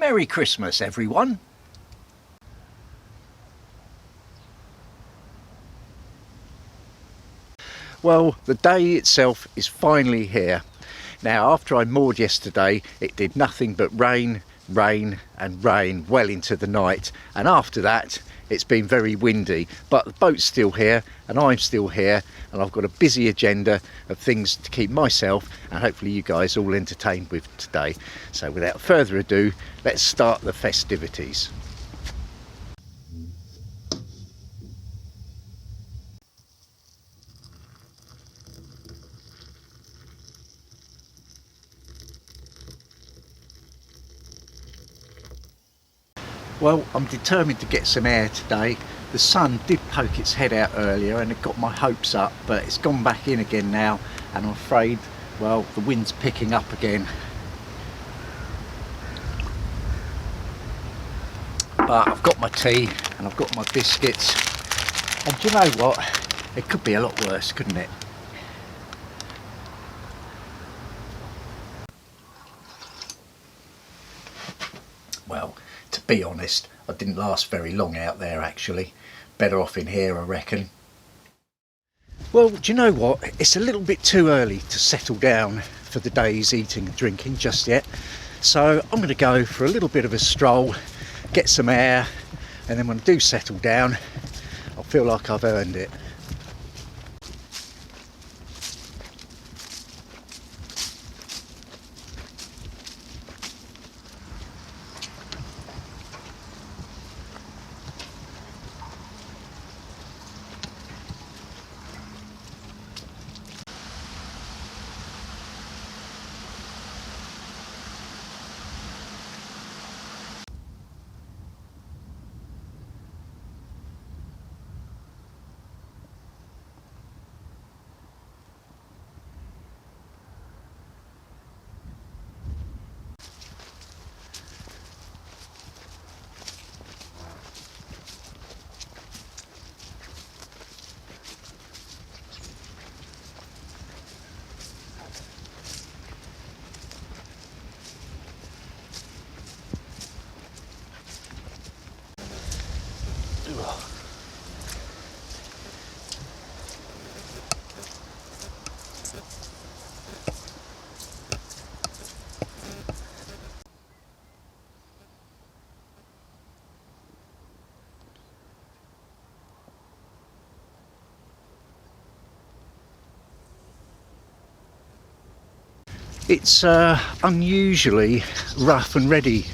Merry Christmas, everyone. Well, the day itself is finally here. Now, after I moored yesterday, it did nothing but rain, rain and rain well into the night. And after that, it's been very windy. But the boat's still here and I'm still here. And I've got a busy agenda of things to keep myself and hopefully you guys all entertained with today. So without further ado, let's start the festivities. Well, I'm determined to get some air today. The sun did poke its head out earlier and it got my hopes up, but it's gone back in again now and I'm afraid, well, the wind's picking up again. But I've got my tea and I've got my biscuits, and do you know what? It could be a lot worse, couldn't it? Well, to be honest, I didn't last very long out there actually. Better off in here, I reckon. Well, do you know what? It's a little bit too early to settle down for the day's eating and drinking just yet. So I'm going to go for a little bit of a stroll, get some air, and then when I do settle down, I'll feel like I've earned it. It's unusually rough and ready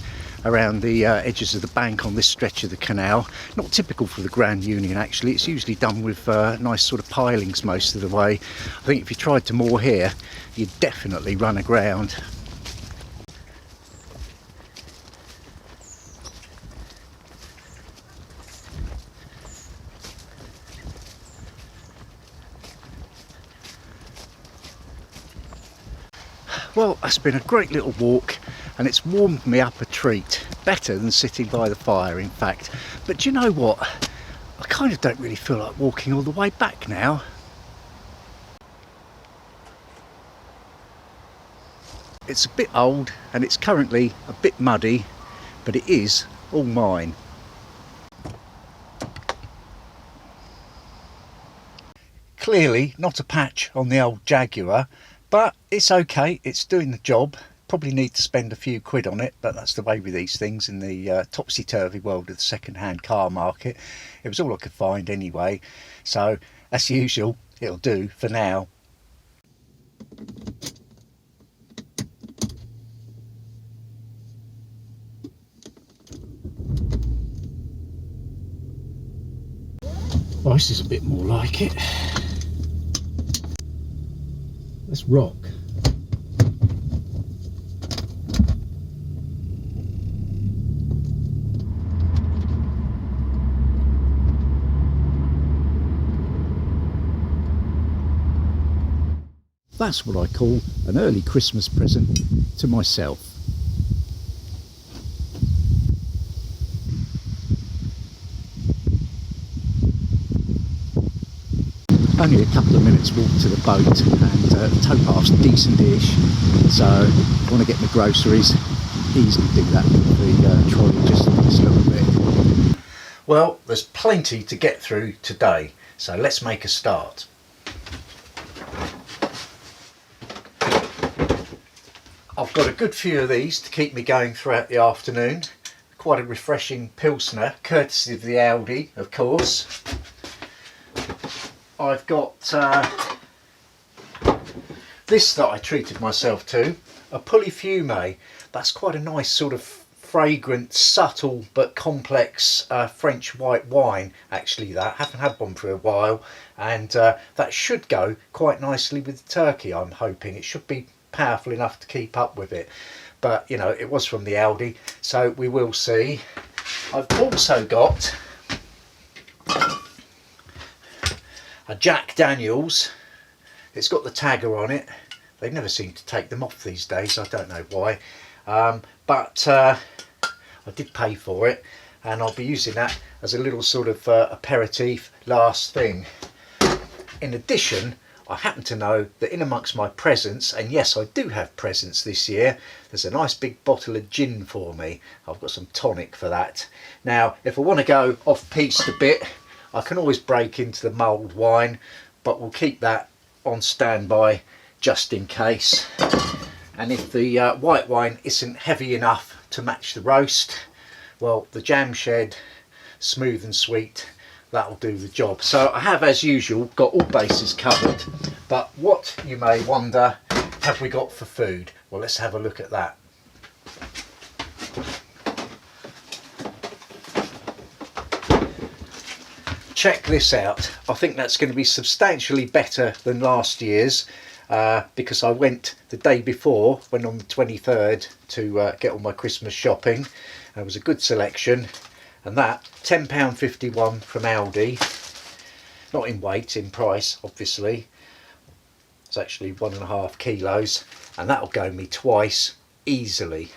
around the edges of the bank on this stretch of the canal. Not typical for the Grand Union actually. It's usually done with nice sort of pilings most of the way. I think if you tried to moor here, you'd definitely run aground. Well, it's been a great little walk and it's warmed me up a treat. Better than sitting by the fire, in fact. But do you know what? I kind of don't really feel like walking all the way back now. It's a bit old and it's currently a bit muddy, but it is all mine. Clearly not a patch on the old Jaguar, but it's okay, it's doing the job. Probably need to spend a few quid on it, but that's the way with these things in the topsy-turvy world of the second-hand car market. It was all I could find anyway, so as usual, it'll do for now. Well, this is a bit more like it. Let's rock. That's what I call an early Christmas present to myself. Only a couple of minutes walk to the boat, and the towpath's decent-ish, so I want to get my groceries easily do that with the trolley, just a little bit. Well, there's plenty to get through today, so let's make a start. I've got a good few of these to keep me going throughout the afternoon. Quite a refreshing Pilsner, courtesy of the Aldi, of course. I've got this that I treated myself to, a Polyfume. That's quite a nice sort of fragrant, subtle but complex French white wine. Actually, that haven't had one for a while, and that should go quite nicely with the turkey. I'm hoping it should be powerful enough to keep up with it, but you know, it was from the Aldi, so we will see. I've also got a Jack Daniels. It's got the tagger on it. They never seem to take them off these days, I don't know why, but I did pay for it, and I'll be using that as a little sort of aperitif last thing. In addition, I happen to know that in amongst my presents, and yes, I do have presents this year, there's a nice big bottle of gin for me. I've got some tonic for that. Now, if I want to go off-piste a bit, I can always break into the mulled wine, but we'll keep that on standby just in case. And if the white wine isn't heavy enough to match the roast, well, the jam shed, smooth and sweet, that'll do the job. So I have, as usual, got all bases covered, but what, you may wonder, have we got for food? Well, let's have a look at that. Check this out. I think that's going to be substantially better than last year's, because I went the day before, went on the 23rd to get all my Christmas shopping. There was a good selection, and that £10.51 from Aldi, not in weight, in price obviously. It's actually 1.5 kilos, and that'll go me twice easily.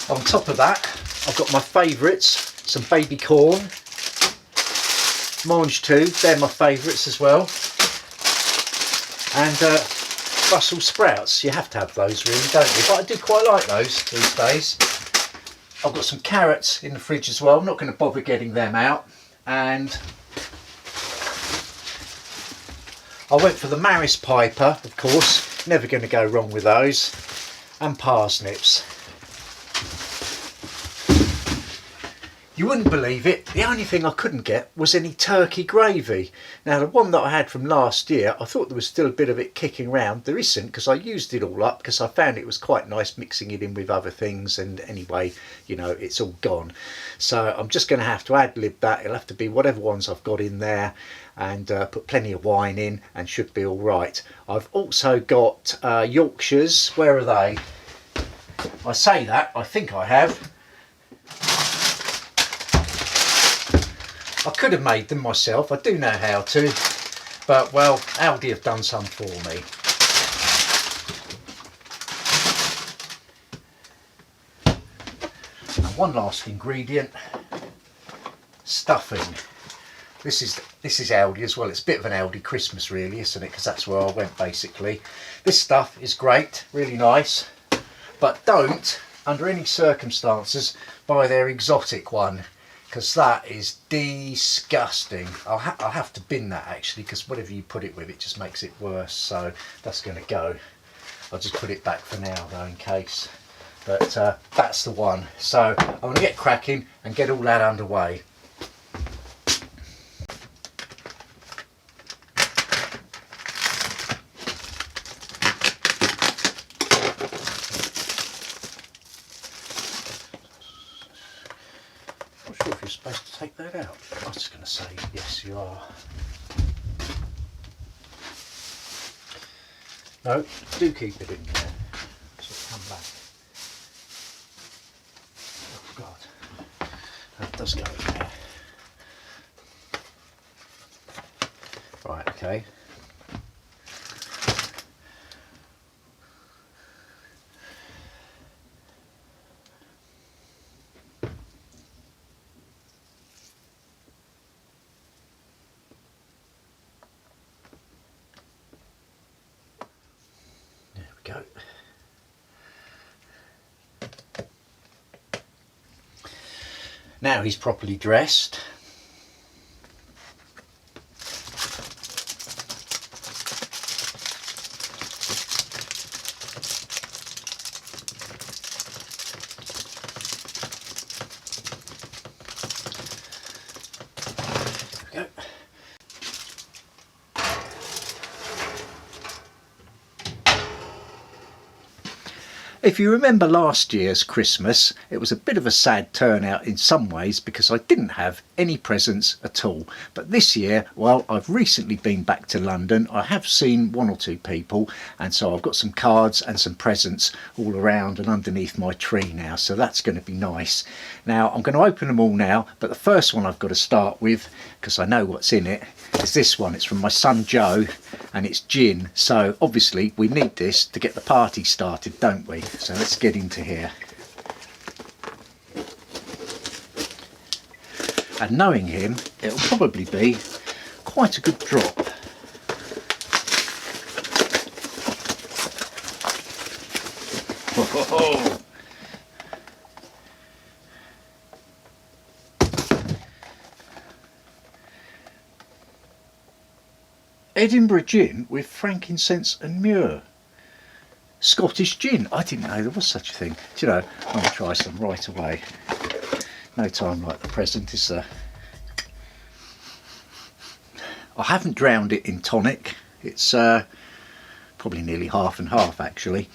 On top of that, I've got my favourites, some baby corn, mange too, they're my favourites as well, and Brussels sprouts. You have to have those really, don't you? But I do quite like those these days. I've got some carrots in the fridge as well. I'm not going to bother getting them out, and I went for the Maris Piper, of course, never going to go wrong with those, and parsnips. You wouldn't believe it, the only thing I couldn't get was any turkey gravy. Now, the one that I had from last year, I thought there was still a bit of it kicking around. There isn't, because I used it all up, because I found it was quite nice mixing it in with other things, and anyway, you know, it's all gone. So I'm just going to have to ad-lib that. It'll have to be whatever ones I've got in there, and put plenty of wine in, and should be all right. I've also got Yorkshires. Where are they? I say that, I think I have. I could have made them myself, I do know how to, but well, Aldi have done some for me. And one last ingredient, stuffing. This is Aldi as well. It's a bit of an Aldi Christmas really, isn't it? Because that's where I went basically. This stuff is great, really nice, but don't, under any circumstances, buy their exotic one, because that is disgusting. I'll have to bin that actually, because whatever you put it with, it just makes it worse. So that's going to go. I'll just put it back for now though, in case. But that's the one. So I'm going to get cracking and get all that underway. You're supposed to take that out. I was just going to say, yes you are. No, do keep it in there. So come back. Oh God, that does go in there. Right, okay. go. Now he's properly dressed. There we go. If you remember last year's Christmas, it was a bit of a sad turnout in some ways because I didn't have any presents at all. But this year, well, I've recently been back to London. I have seen one or two people, and so I've got some cards and some presents all around and underneath my tree now, so that's going to be nice. Now, I'm going to open them all now, but the first one I've got to start with, because I know what's in it, is this one. It's from my son Joe, and it's gin. So obviously we need this to get the party started, don't we? So let's get into here. And knowing him, it'll probably be quite a good drop. Oh. Edinburgh gin with frankincense and myrrh. Scottish gin. I didn't know there was such a thing. Do you know, I'm going to try some right away. No time like the present, is there? I haven't drowned it in tonic. It's probably nearly half and half actually.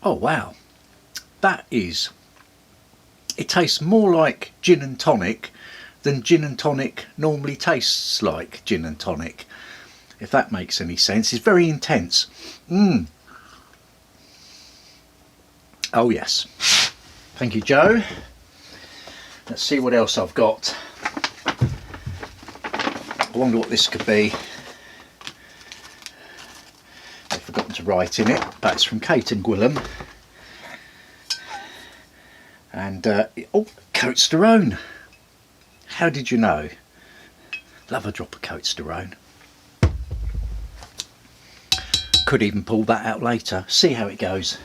Oh wow, that is, it tastes more like gin and tonic than gin and tonic normally tastes like gin and tonic, if that makes any sense. It's very intense. Oh yes, thank you Joe. Let's see what else I've got. I wonder what this could be. I've forgotten to write in it, but it's from Kate and Gwilym. And oh, Coat Sterone. How did you know? Love a drop of Coat Sterone. Could even pull that out later. See how it goes.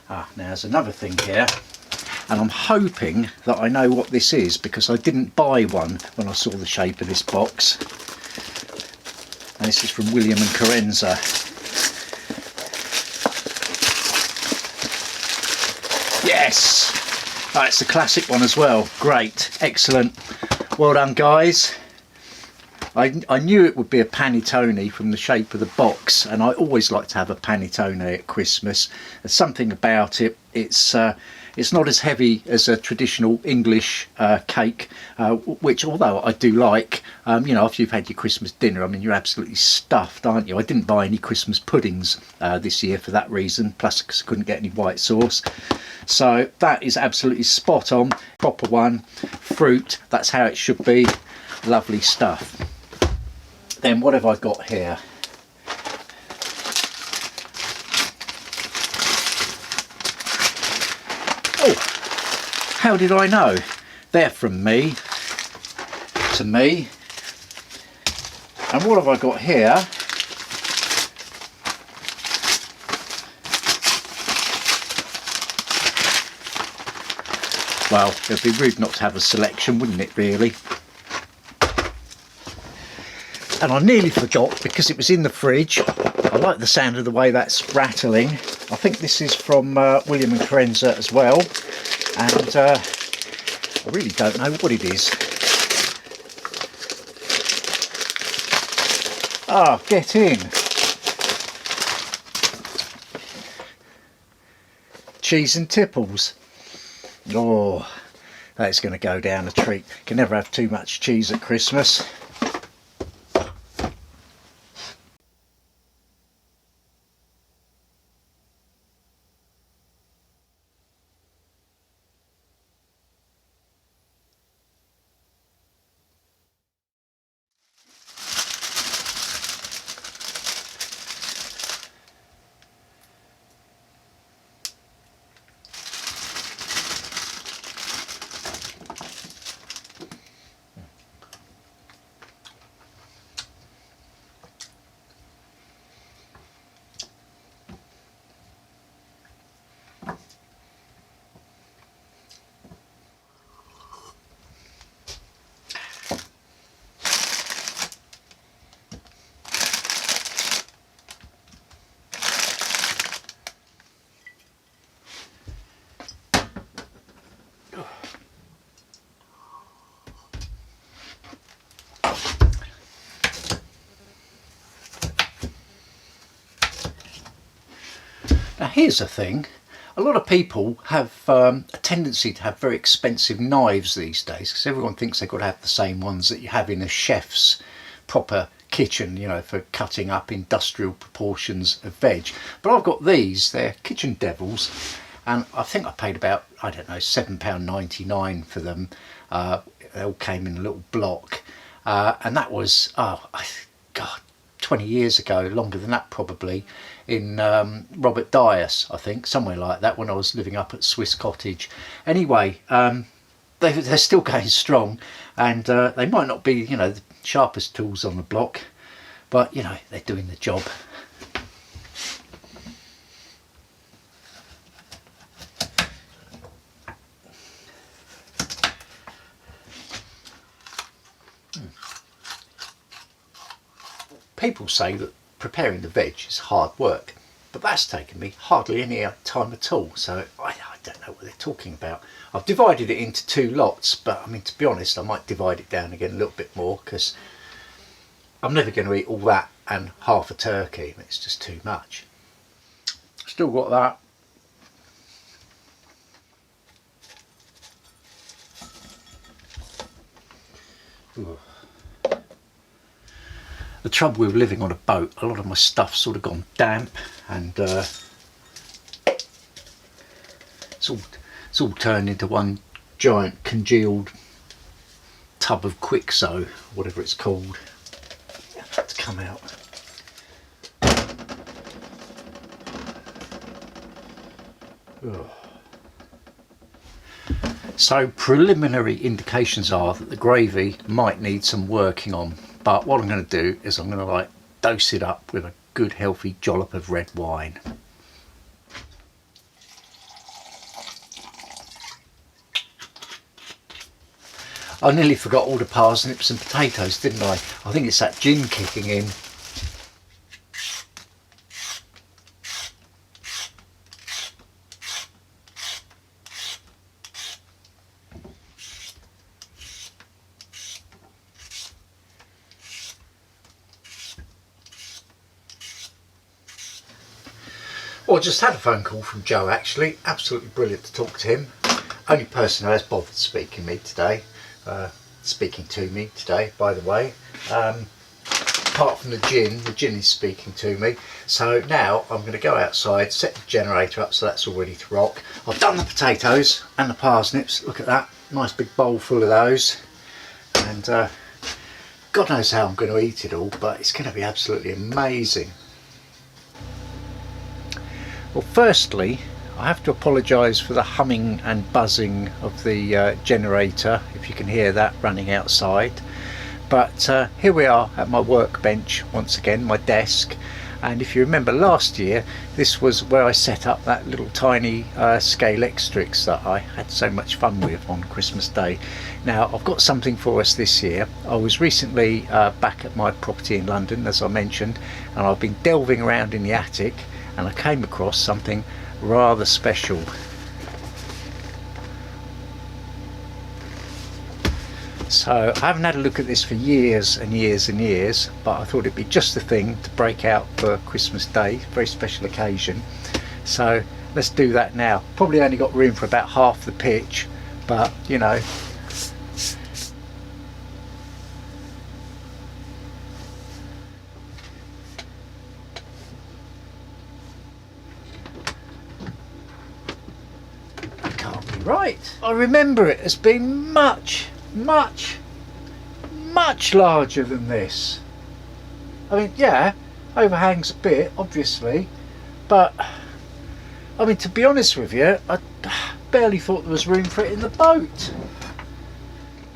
Ah, now there's another thing here, and I'm hoping that I know what this is because I didn't buy one when I saw the shape of this box. And this is from William and Carenza. Yes! That's a classic one as well. Great, excellent. Well done guys. I knew it would be a panettone from the shape of the box, and I always like to have a panettone at Christmas. There's something about it. It's not as heavy as a traditional English cake, which although I do like, you know, after you've had your Christmas dinner, I mean, you're absolutely stuffed, aren't you? I didn't buy any Christmas puddings this year for that reason, plus because I couldn't get any white sauce. So that is absolutely spot on, proper one, fruit, that's how it should be, lovely stuff. Then what have I got here? Oh, how did I know? They're from me, to me. And what have I got here? Well, it'd be rude not to have a selection, wouldn't it, really? And I nearly forgot because it was in the fridge. I like the sound of the way that's rattling. I think this is from William and Carenza as well. And I really don't know what it is. Ah, get in. Cheese and tipples. Oh, that's going to go down a treat. Can never have too much cheese at Christmas. here's a thing. A lot of people have a tendency to have very expensive knives these days, because everyone thinks they've got to have the same ones that you have in a chef's proper kitchen, you know, for cutting up industrial proportions of veg. But I've got these, they're Kitchen Devils, and I think I paid about, I don't know, £7.99 for them. They all came in a little block, and that was, God, 20 years ago, longer than that probably, in Robert Dyas, I think, somewhere like that, when I was living up at Swiss Cottage. Anyway, they're still going strong, and they might not be, you know, the sharpest tools on the block, but, you know, they're doing the job. People say that preparing the veg is hard work, but that's taken me hardly any time at all, so I don't know what they're talking about. I've divided it into 2 lots, but I mean, to be honest, I might divide it down again a little bit more, because I'm never going to eat all that and half a turkey. It's just too much. Still got that. Ooh. The trouble with living on a boat, a lot of my stuff's sort of gone damp, and it's all turned into one giant congealed tub of quickso, whatever it's called. That's come out. Ugh. So preliminary indications are that the gravy might need some working on. But what I'm going to do is I'm going to like dose it up with a good healthy jollop of red wine. I nearly forgot all the parsnips and potatoes, didn't I? I think it's that gin kicking in. Well, I just had a phone call from Joe, actually. Absolutely brilliant to talk to him. Only person who has bothered speaking to me today, by the way. Apart from the gin is speaking to me. So now I'm going to go outside, set the generator up so that's all ready to rock. I've done the potatoes and the parsnips. Look at that, nice big bowl full of those. And God knows how I'm going to eat it all, but it's going to be absolutely amazing. Well, firstly, I have to apologise for the humming and buzzing of the generator, if you can hear that running outside. But here we are at my workbench once again, my desk. And if you remember last year, this was where I set up that little tiny scale Xtrix that I had so much fun with on Christmas Day. Now, I've got something for us this year. I was recently back at my property in London, as I mentioned, and I've been delving around in the attic, and I came across something rather special. So I haven't had a look at this for years and years and years, but I thought it'd be just the thing to break out for Christmas Day, very special occasion. So let's do that now. Probably only got room for about half the pitch, but you know. Right, I remember it as being much larger than this. I mean, yeah, overhangs a bit, obviously, but I mean, to be honest with you, I barely thought there was room for it in the boat.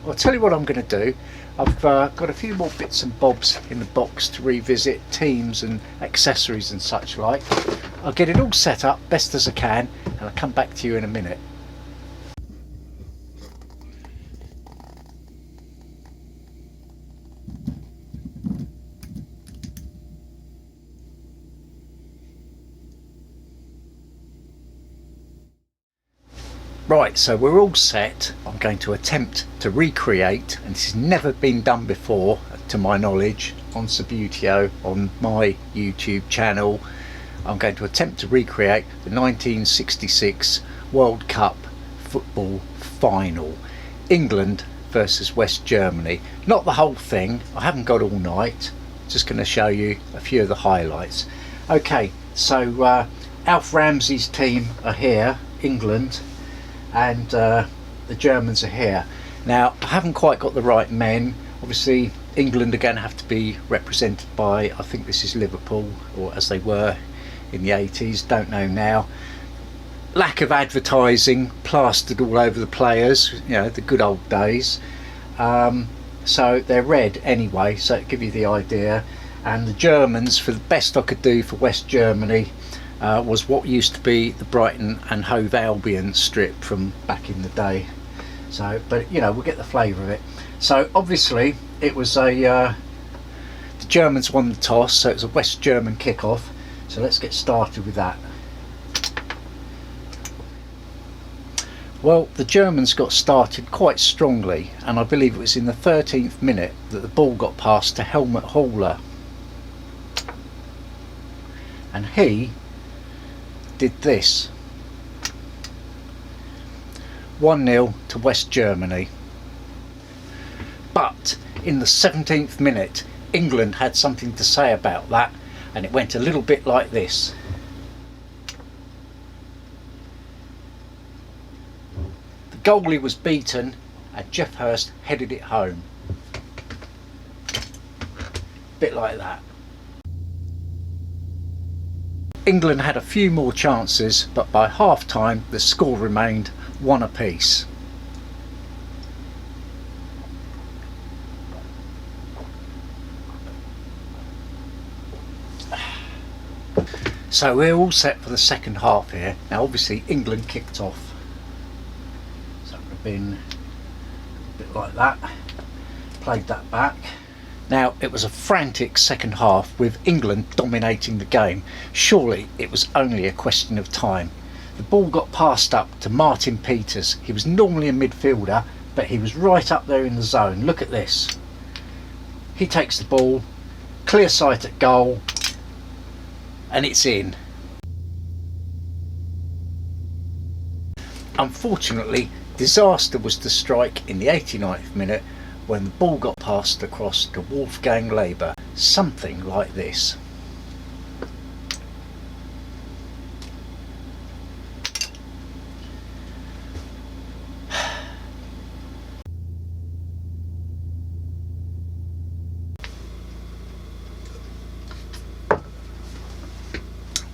I'll tell you what I'm going to do. I've got a few more bits and bobs in the box to revisit, teams and accessories and such like. I'll get it all set up best as I can, and I'll come back to you in a minute. Right, so we're all set. I'm going to attempt to recreate, and this has never been done before to my knowledge, on Subbuteo, on my YouTube channel, I'm going to attempt to recreate the 1966 World Cup football final. England versus West Germany. Not the whole thing, I haven't got all night, just going to show you a few of the highlights. Okay, so Alf Ramsey's team are here, England, and the Germans are here. Now, I haven't quite got the right men. Obviously, England are going to have to be represented by, I think this is Liverpool, or as they were in the 80s, don't know now. Lack of advertising plastered all over the players, you know, the good old days. So they're red anyway, so to give you the idea. And the Germans, for the best I could do for West Germany, was what used to be the Brighton and Hove Albion strip from back in the day. So, but you know, we'll get the flavour of it. So obviously it was the Germans won the toss, so it was a West German kickoff. So let's get started with that. Well, the Germans got started quite strongly, and I believe it was in the 13th minute that the ball got passed to Helmut Haller, and he did this. 1-0 to West Germany. But in the 17th minute, England had something to say about that, and it went a little bit like this. The goalie was beaten and Jeff Hurst headed it home. Bit like that. England had a few more chances, but by half time the score remained 1 apiece. So we're all set for the second half here. Now obviously England kicked off. So it would have been a bit like that. Played that back. Now it was a frantic second half with England dominating the game. Surely it was only a question of time. The ball got passed up to Martin Peters. He was normally a midfielder, but he was right up there in the zone. Look at this. He takes the ball, clear sight at goal, and it's in. Unfortunately, disaster was to strike in the 89th minute when the ball got passed across to Wolfgang Leber. Something like this.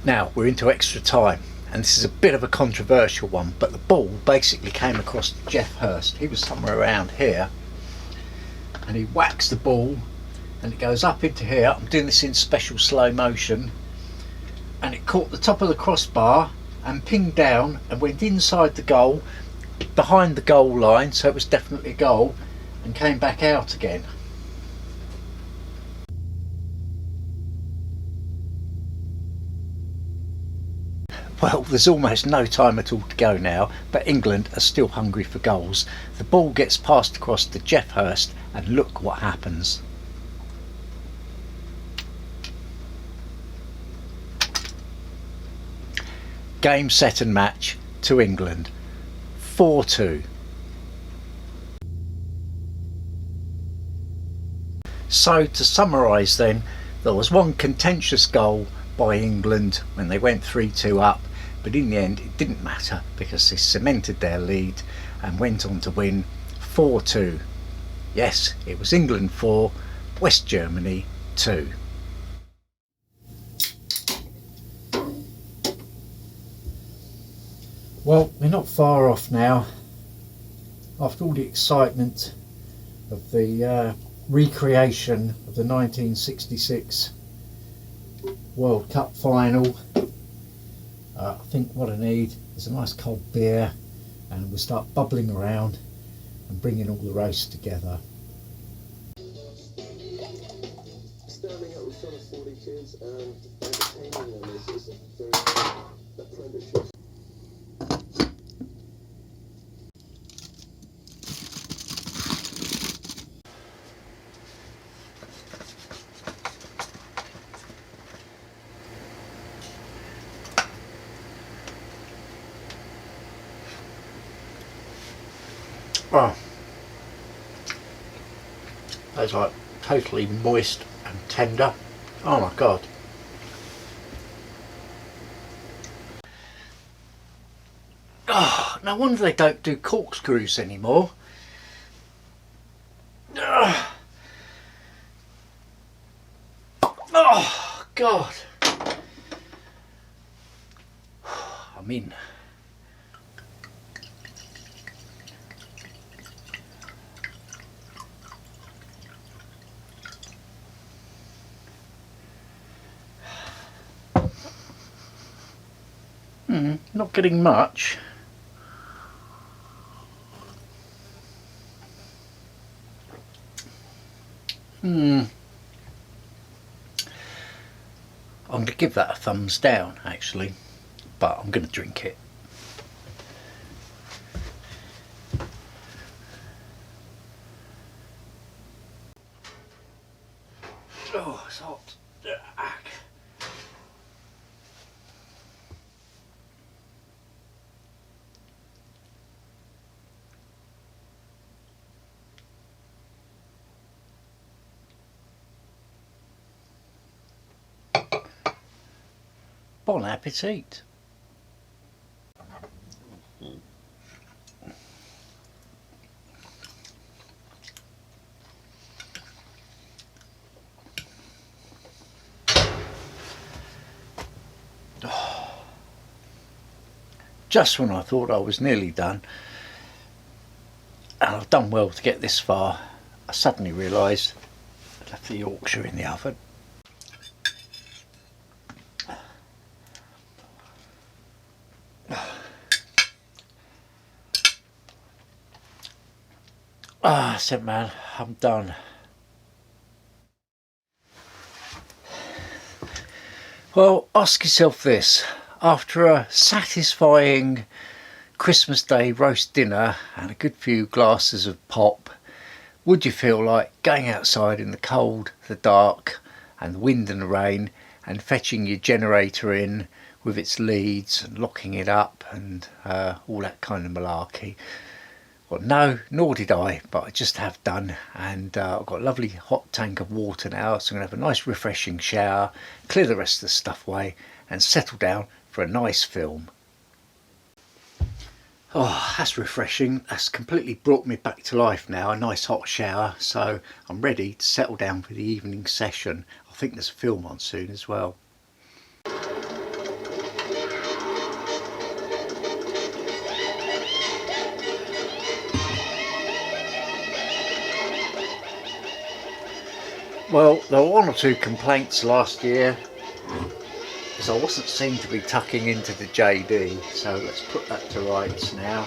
Now we're into extra time, and this is a bit of a controversial one, but the ball basically came across to Jeff Hurst. He was somewhere around here, and he whacks the ball and it goes up into here. I'm doing this in special slow motion, and it caught the top of the crossbar and pinged down and went inside the goal, behind the goal line, so it was definitely a goal, and came back out again. Well, there's almost no time at all to go now, but England are still hungry for goals. The ball gets passed across to Jeff Hurst, and look what happens. Game, set and match to England. 4-2. So to summarise then, there was one contentious goal by England when they went 3-2 up, but in the end it didn't matter because they cemented their lead and went on to win 4-2. Yes, it was England 4, West Germany 2. Well, we're not far off now. After all the excitement of the recreation of the 1966 World Cup final, I think what I need is a nice cold beer, and we'll start bubbling around and bringing all the roast together. Standing up with some 40 kids and entertaining them is a very apprenticeship. Oh, that's like totally moist and tender. Oh my god. Oh, no wonder they don't do corkscrews anymore. Oh god. I'm in. Not getting much. I'm going to give that a thumbs down actually, but I'm going to drink it. Oh, it's hot. Bon appetit. Just when I thought I was nearly done, and I've done well to get this far, I suddenly realised I left the Yorkshire in the oven. Ah, that's it man, I'm done. Well, ask yourself this, after a satisfying Christmas Day roast dinner and a good few glasses of pop, would you feel like going outside in the cold, the dark and the wind and the rain and fetching your generator in with its leads and locking it up and all that kind of malarkey? Well, no, nor did I, but I just have done, and I've got a lovely hot tank of water now, so I'm going to have a nice refreshing shower, clear the rest of the stuff away and settle down for a nice film. Oh, that's refreshing. That's completely brought me back to life now, a nice hot shower, so I'm ready to settle down for the evening session. I think there's a film on soon as well. Well, there were one or two complaints last year as I wasn't seen to be tucking into the JD, so let's put that to rights now.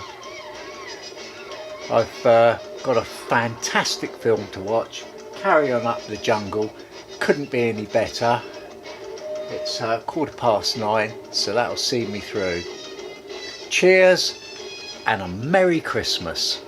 I've got a fantastic film to watch, Carry On Up the Jungle, couldn't be any better. It's 9:15, so that'll see me through. Cheers and a Merry Christmas.